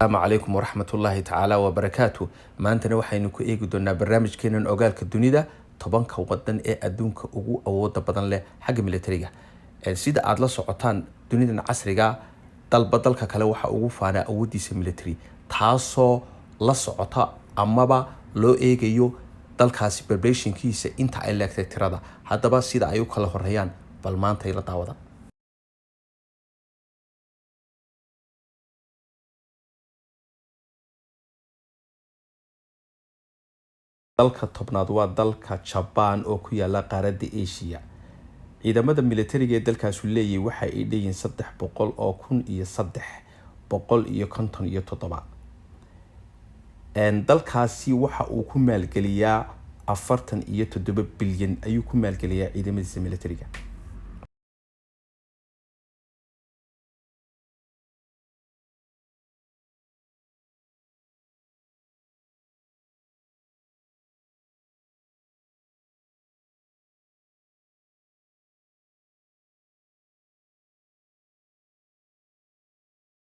السلام عليكم ورحمة الله تعالى وبركاته. maantana waxaynu ku eegi doonaa barnaamijkeenan ogaalka dunida tobanka wadan ee adduunka ugu awooda badan leh xagga militariga. Sida aad la socotaan dunidan casriga dalba dalka kale waxa ugu faana awoodiisa military taasoo la socota amaba loo eegayo dalkaasi populationkiisa inta ay leegtay tirada. Haddaba sida ay u kala horeeyaan bal maanta ila daawada. dalka tobnaad waa dalka Japan oo ku yaala qaaradda Asia. ciidamada militariga ee dalkaas leeyahay waxa ay dheeyeen 300 oo kun iyo 357 dalkaasi waxa uu ku maalgeliyaa 47 bilyan ayuu ku maalgeliyaa ciidamadiisa militariga.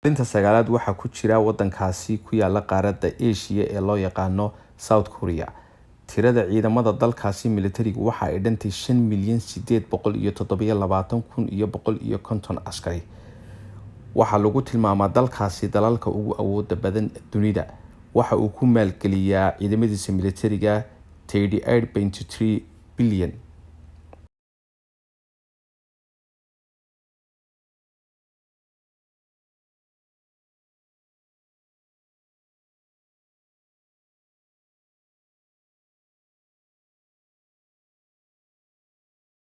inta sagaalaad waxa ku jira wadankaasi ku yaala qaaradda Asia ee loo yaqaano South Korea. tirada ciidamada dalkaasi militariga waxa ay dhantay 5,827,150 askari. waxa lagu tilmaamaa dalkaasi dalalka ugu awooda badan dunida. waxa uu ku maalgeliyaa ciidamadiisa militariga 38.3 bilyan.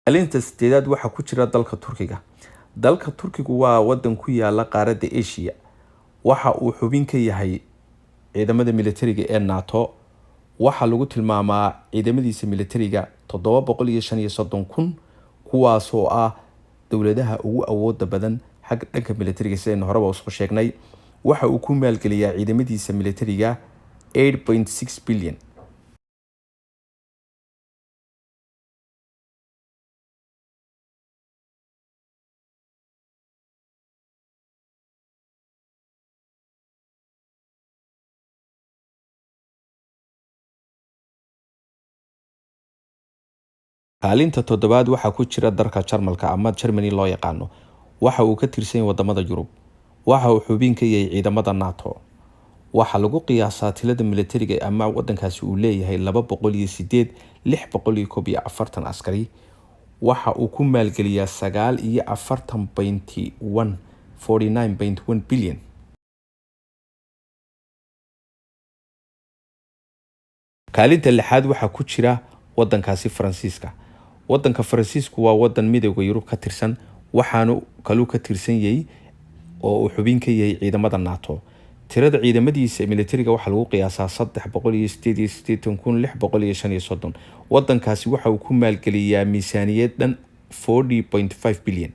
kaalinta sideedaad waxa ku jira dalka Turkiga. dalka Turkigu waa wadan ku yaala qaaradda Asia. waxa uu xubin ka yahay ciidamada militariga ee NATO. waxa lagu tilmaamaa ciidamadiisa militariga 735,000 kuwaas oo ah dawladaha ugu awooda badan xagga dhanka militariga sidaynu horeba u soo sheegnay. waxa uu ku maalgeliyaa ciidamadiisa militariga 8.6 bilyan. kaalinta toddobaad waxa ku jira dalka Jarmalka ama Germany loo yaqaano. waxa uu ka tirsan yahay wadamada Yurub. waxa uu xubin ka yahay ciidamada NATO. waxa lagu qiyaasaa tirada militariga ama wadankaasi uu leeyahay 208,641 askari. waxa uu ku maalgeliyaa 49.1 bilyan. kaalinta lixaad waxa ku jira wadankaasi Faransiiska. wadanka Faransiisku waa wadan midowga Yurub ka tirsan waxaanu kaloo ka tirsan yahay oo uu xubin ka yahay ciidamada NATO. tirada ciidamadiisa militariga waxa lagu qiyaasaa 388,635. wadankaasi waxa uu ku maalgeliyaa miisaaniyad dhan 40.5 bilyan.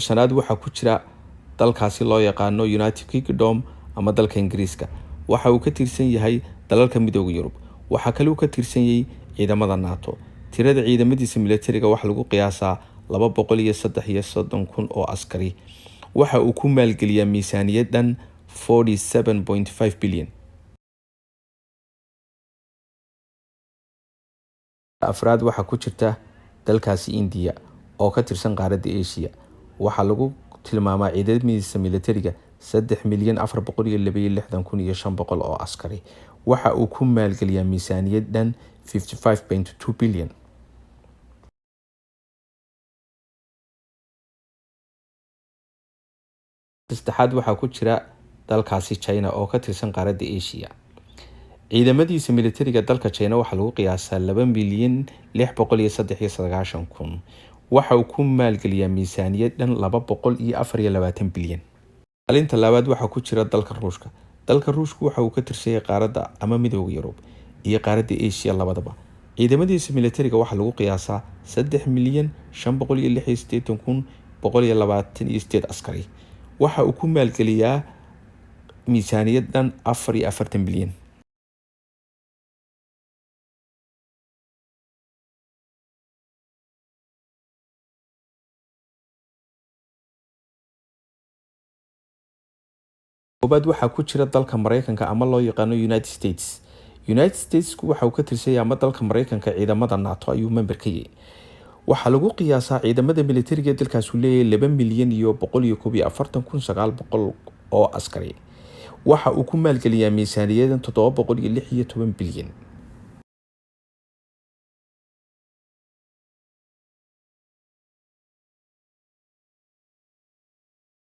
shanaad waxa ku jira dalkaasi loo yaqaano United Kingdom ama dalka Ingiriiska. waxa uu ka tirsan yahay dalalka midowga Yurub. waxa kale uu ka tirsan yahay ciidamada NATO. tirada ciidamadiisa militariga waxa lagu qiyaasaa 233,000 oo askari. waxa uu ku maalgeliyaa miisaaniyad dhan 47.5 bilyan. afraad waxa ku jirta dalkaasi India oo ka tirsan qaaradda Asia. waxa lagu tilmaamaa ciidamadiisa militariga 3,462,500 oo askari. waxa uu ku maalgeliyaa miisaaniyad dhan 55.2 bilyan. saddexaad waxa ku jira dalkaasi China oo ka tirsan qaaradda Asia. ciidamadiisa militariga dalka China waxa lagu qiyaasaa 2,693,000. waxa uu ku maalgeliyaa miisaaniyad dhan 224 bilyan. kaalinta labaad waxa ku jira dalka Ruushka. dalka Ruushku waxa uu ka tirsan yahay qaaradda ama midowga Yurub iyo qaaradda Asia labadaba. ciidamadiisa militariga waxa lagu qiyaasaa 3,586,000 128 askari. waxa uu ku maalgeliyaa miisaaniyadan 44 bilyan. koobaad waxaa ku jira dalka Mareykanka ama loo yaqaano United States. United States waxa uu ka tirsan yahay ama dalka Mareykanka ciidamada NATO ayuu member ka yahay. waxaa lagu qiyaasaa ciidamada militariga dalkaas uu leeyahay 2,141,900 oo askari. waxa uu ku maalgeliyaa miisaaniyadan 716 bilyan.